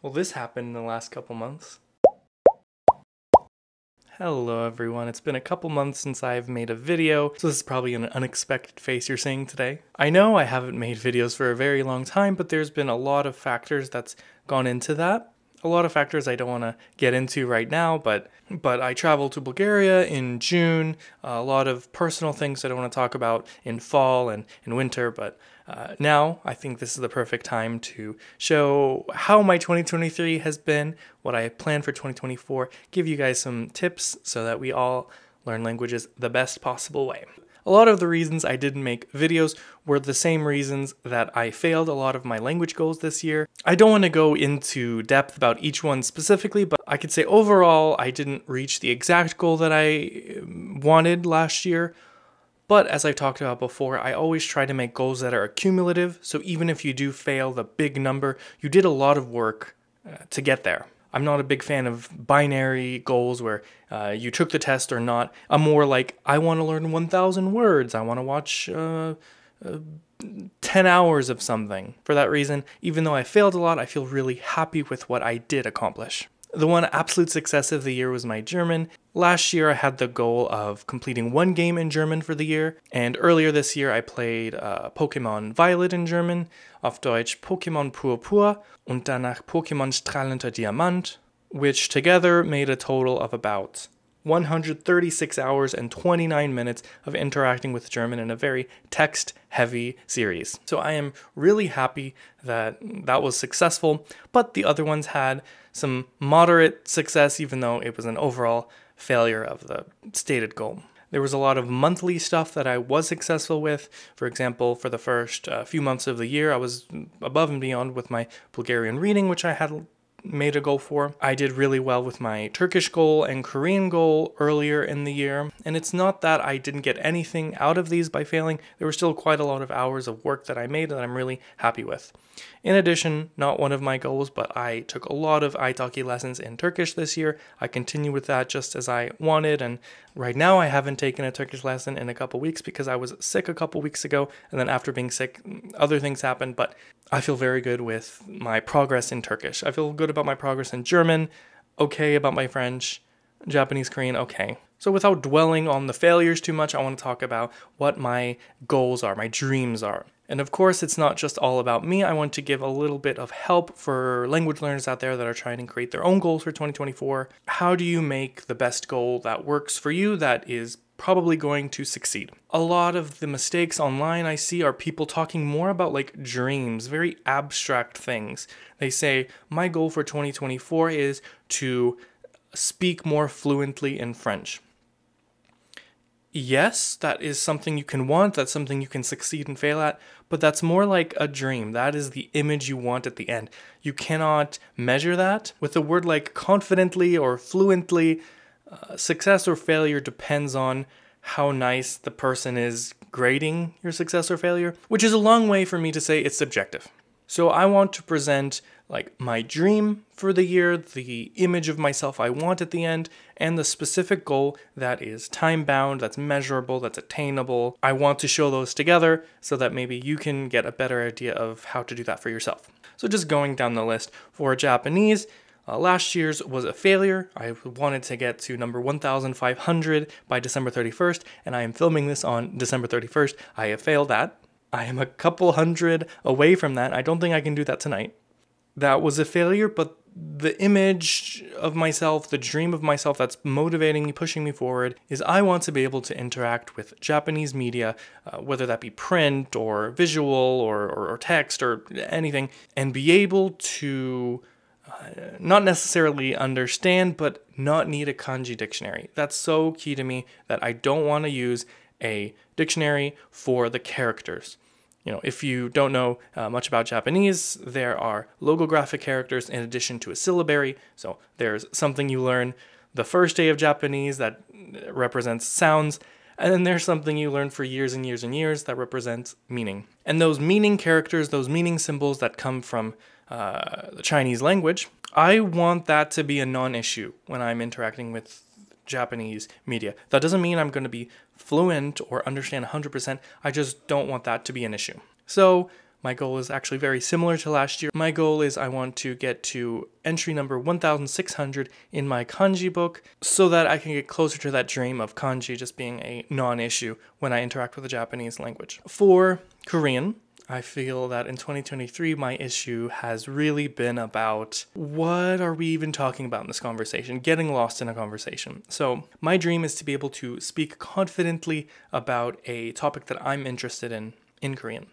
Well, this happened in the last couple months. Hello everyone, it's been a couple months since I've made a video, so this is probably an unexpected face you're seeing today. I know I haven't made videos for a very long time, but there's been a lot of factors that's gone into that. A lot of factors I don't want to get into right now, but I traveled to Bulgaria in June, a lot of personal things that I want to talk about in fall and in winter, but now I think this is the perfect time to show how my 2023 has been, what I plan for 2024, give you guys some tips so that we all learn languages the best possible way. A lot of the reasons I didn't make videos were the same reasons that I failed a lot of my language goals this year. I don't want to go into depth about each one specifically, but I could say overall I didn't reach the exact goal that I wanted last year. But as I've talked about before, I always try to make goals that are accumulative, so even if you do fail the big number, you did a lot of work to get there. I'm not a big fan of binary goals where you took the test or not. I'm more like, I want to learn 1,000 words. I want to watch 10 hours of something. For that reason, even though I failed a lot, I feel really happy with what I did accomplish. The one absolute success of the year was my German. Last year I had the goal of completing one game in German for the year, and earlier this year I played Pokémon Violet in German, auf Deutsch Pokémon Purpur und danach Pokémon Strahlender Diamant, which together made a total of about 136 hours and 29 minutes of interacting with German in a very text-heavy series. So I am really happy that that was successful, but the other ones had some moderate success even though it was an overall failure of the stated goal. There was a lot of monthly stuff that I was successful with. For example, for the first few months of the year, I was above and beyond with my Bulgarian reading, which I had made a goal for. I did really well with my Turkish goal and Korean goal earlier in the year, and it's not that I didn't get anything out of these by failing. There were still quite a lot of hours of work that I made that I'm really happy with. In addition, not one of my goals, but I took a lot of italki lessons in Turkish this year. I continue with that just as I wanted, and right now I haven't taken a Turkish lesson in a couple weeks because I was sick a couple weeks ago, and then after being sick, other things happened, but I feel very good with my progress in Turkish. I feel good about my progress in German, okay about my French, Japanese, Korean, okay. So without dwelling on the failures too much, I want to talk about what my goals are, my dreams are. And of course, it's not just all about me. I want to give a little bit of help for language learners out there that are trying to create their own goals for 2024. How do you make the best goal that works for you that is probably going to succeed? A lot of the mistakes online I see are people talking more about like dreams, very abstract things. They say, my goal for 2024 is to speak more fluently in French. Yes, that is something you can want, that's something you can succeed and fail at, but that's more like a dream. That is the image you want at the end. You cannot measure that. With a word like confidently or fluently, success or failure depends on how nice the person is grading your success or failure, which is a long way for me to say it's subjective. So I want to present like my dream for the year, the image of myself I want at the end, and the specific goal that is time-bound, that's measurable, that's attainable. I want to show those together so that maybe you can get a better idea of how to do that for yourself. So just going down the list, for Japanese, last year's was a failure. I wanted to get to number 1,500 by December 31st, and I am filming this on December 31st. I have failed that. I am a couple hundred away from that. I don't think I can do that tonight. That was a failure, but the image of myself, the dream of myself that's motivating me, pushing me forward, is I want to be able to interact with Japanese media, whether that be print or visual or text or anything, and be able to not necessarily understand, but not need a kanji dictionary. That's so key to me that I don't want to use a dictionary for the characters. You know, if you don't know much about Japanese, there are logographic characters in addition to a syllabary. So there's something you learn the first day of Japanese that represents sounds, and then there's something you learn for years and years and years that represents meaning. And those meaning characters, those meaning symbols that come from the Chinese language, I want that to be a non-issue when I'm interacting with Japanese media. That doesn't mean I'm going to be fluent or understand 100%. I just don't want that to be an issue. So My goal is actually very similar to last year. My goal is I want to get to entry number 1,600 in my kanji book so that I can get closer to that dream of kanji just being a non-issue when I interact with the Japanese language. For Korean, I feel that in 2023, my issue has really been about what are we even talking about in this conversation, getting lost in a conversation. So my dream is to be able to speak confidently about a topic that I'm interested in Korean.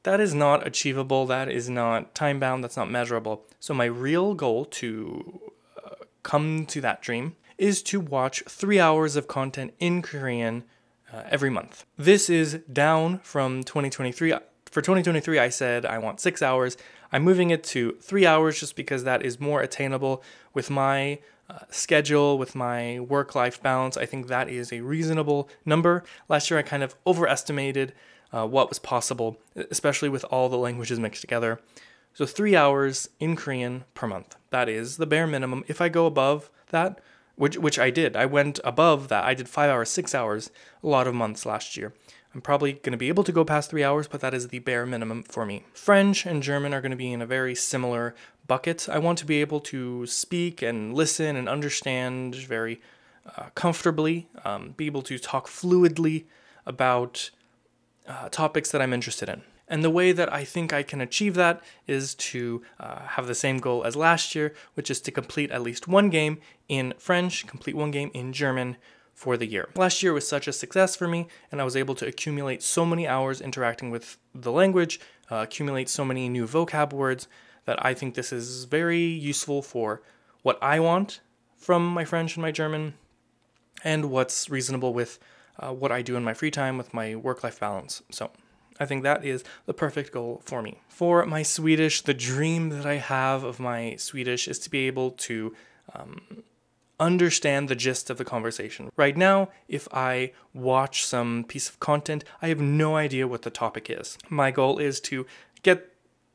That is not achievable, that is not time-bound, that's not measurable. So my real goal to come to that dream is to watch 3 hours of content in Korean every month. This is down from 2023. For 2023, I said I want 6 hours. I'm moving it to 3 hours just because that is more attainable with my schedule, with my work-life balance. I think that is a reasonable number. Last year, I kind of overestimated what was possible, especially with all the languages mixed together. So 3 hours in Korean per month. That is the bare minimum. If I go above that, which I did, I went above that. I did 5 hours, 6 hours, a lot of months last year. I'm probably going to be able to go past 3 hours, but that is the bare minimum for me. French and German are going to be in a very similar bucket. I want to be able to speak and listen and understand very comfortably, be able to talk fluidly about topics that I'm interested in. And the way that I think I can achieve that is to have the same goal as last year, which is to complete at least one game in French, complete one game in German, for the year. Last year was such a success for me, and I was able to accumulate so many hours interacting with the language, accumulate so many new vocab words, that I think this is very useful for what I want from my French and my German, and what's reasonable with what I do in my free time with my work-life balance. So I think that is the perfect goal for me. For my Swedish, the dream that I have of my Swedish is to be able to understand the gist of the conversation. Right now, if I watch some piece of content, I have no idea what the topic is. My goal is to get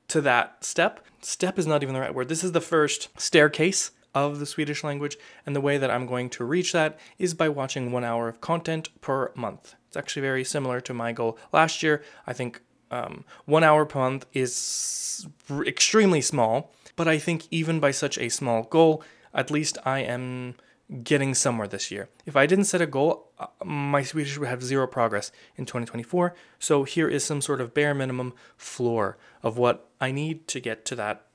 to that step. Step is not even the right word. This is the first staircase of the Swedish language, and the way that I'm going to reach that is by watching 1 hour of content per month. It's actually very similar to my goal last year. I think 1 hour per month is extremely small, but I think even by such a small goal, at least I am getting somewhere this year. If I didn't set a goal, my Swedish would have zero progress in 2024. So here is some sort of bare minimum floor of what I need to get to that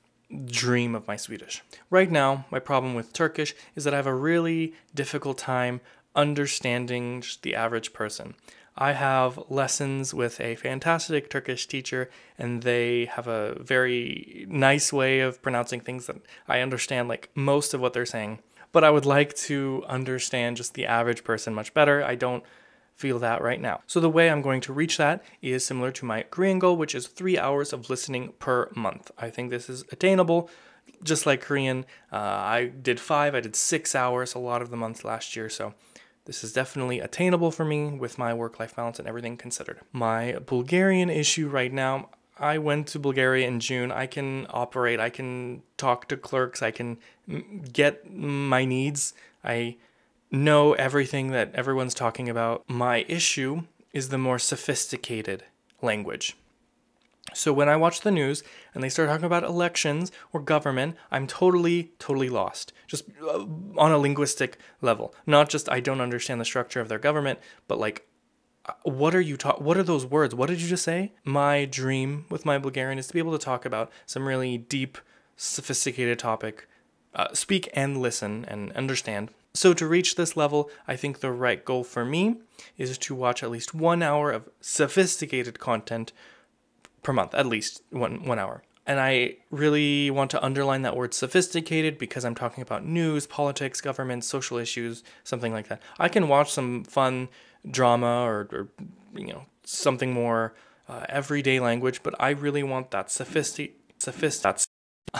dream of my Swedish. Right now, my problem with Turkish is that I have a really difficult time understanding just the average person. I have lessons with a fantastic Turkish teacher, and they have a very nice way of pronouncing things that I understand, like most of what they're saying. But I would like to understand just the average person much better. I don't feel that right now. So the way I'm going to reach that is similar to my Korean goal, which is 3 hours of listening per month. I think this is attainable. Just like Korean, I did 5, I did 6 hours a lot of the months last year, so this is definitely attainable for me with my work-life balance and everything considered. My Bulgarian issue right now, I went to Bulgaria in June. I can operate, I can talk to clerks, I can get my needs. I know everything that everyone's talking about. My issue is the more sophisticated language. So when I watch the news and they start talking about elections or government, I'm totally lost. Just on a linguistic level. Not just I don't understand the structure of their government, but like, what are those words? What did you just say? My dream with my Bulgarian is to be able to talk about some really deep, sophisticated topic, speak and listen and understand. So to reach this level, I think the right goal for me is to watch at least 1 hour of sophisticated content per month, at least one hour. And I really want to underline that word sophisticated because I'm talking about news, politics, government, social issues, something like that. I can watch some fun drama or something more everyday language, but I really want that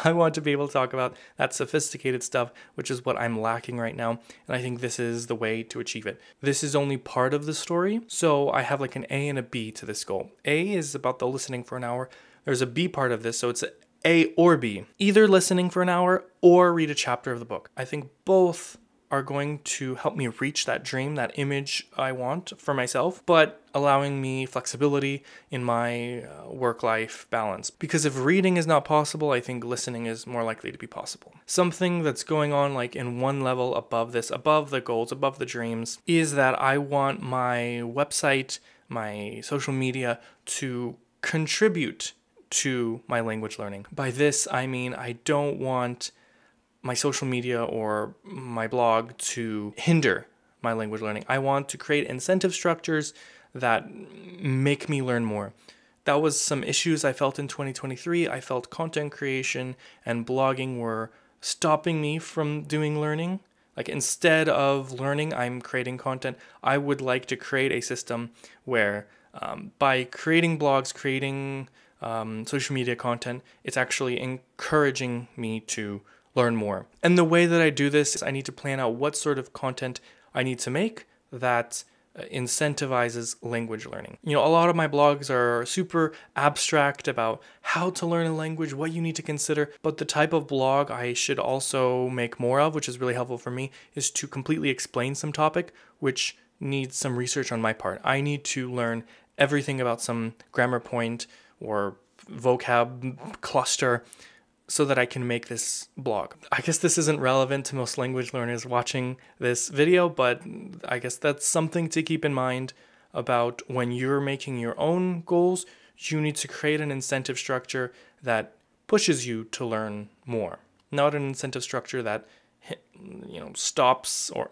I want to be able to talk about that sophisticated stuff, which is what I'm lacking right now, and I think this is the way to achieve it. This is only part of the story, so I have like an A and a B to this goal. A is about the listening for an hour. There's a B part of this, so it's A or B. Either listening for an hour or read a chapter of the book. I think both are going to help me reach that dream, that image I want for myself, but allowing me flexibility in my work-life balance. Because if reading is not possible, I think listening is more likely to be possible. Something that's going on like in one level above this, above the goals, above the dreams, is that I want my website, my social media to contribute to my language learning. By this, I mean I don't want my social media or my blog to hinder my language learning. I want to create incentive structures that make me learn more. That was some issues I felt in 2023. I felt content creation and blogging were stopping me from doing learning. Like instead of learning, I'm creating content. I would like to create a system where by creating blogs, creating social media content, it's actually encouraging me to learn more. And the way that I do this is I need to plan out what sort of content I need to make that incentivizes language learning. You know, a lot of my blogs are super abstract about how to learn a language, what you need to consider, but the type of blog I should also make more of, which is really helpful for me, is to completely explain some topic which needs some research on my part. I need to learn everything about some grammar point or vocab cluster so that I can make this blog. I guess this isn't relevant to most language learners watching this video, but I guess that's something to keep in mind about when you're making your own goals. You need to create an incentive structure that pushes you to learn more, not an incentive structure that stops or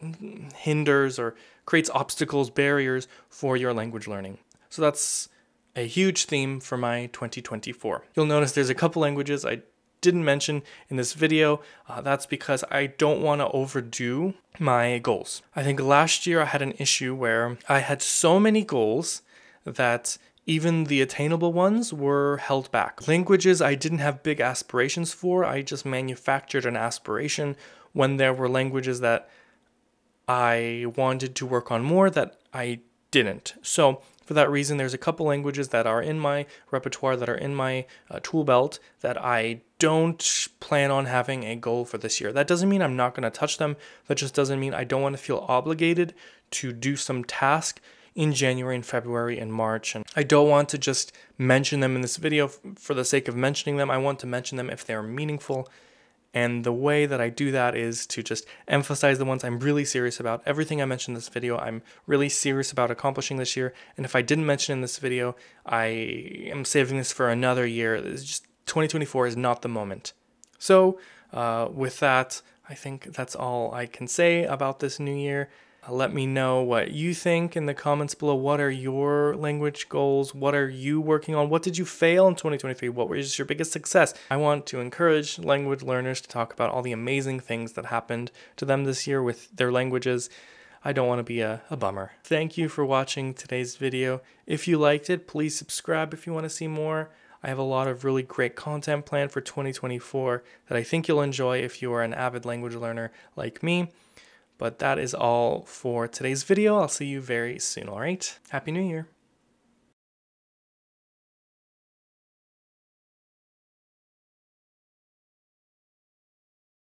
hinders or creates obstacles, barriers for your language learning. So that's a huge theme for my 2024. You'll notice there's a couple languages I didn't mention in this video. That's because I don't want to overdo my goals. I think last year I had an issue where I had so many goals that even the attainable ones were held back. Languages I didn't have big aspirations for. I just manufactured an aspiration when there were languages that I wanted to work on more that I didn't. So for that reason, there's a couple languages that are in my repertoire, that are in my tool belt, that I don't plan on having a goal for this year. That doesn't mean I'm not going to touch them. That just doesn't mean I don't want to feel obligated to do some task in January and February and March. And I don't want to just mention them in this video for the sake of mentioning them. I want to mention them if they're meaningful. And the way that I do that is to just emphasize the ones I'm really serious about. Everything I mentioned in this video, I'm really serious about accomplishing this year. And if I didn't mention in this video, I am saving this for another year. It's just 2024 is not the moment. So with that, I think that's all I can say about this new year. Let me know what you think in the comments below. What are your language goals? What are you working on? What did you fail in 2023? What was your biggest success? I want to encourage language learners to talk about all the amazing things that happened to them this year with their languages. I don't want to be a bummer. Thank you for watching today's video. If you liked it, please subscribe if you want to see more. I have a lot of really great content planned for 2024 that I think you'll enjoy if you are an avid language learner like me. But that is all for today's video. I'll see you very soon, all right? Happy New Year.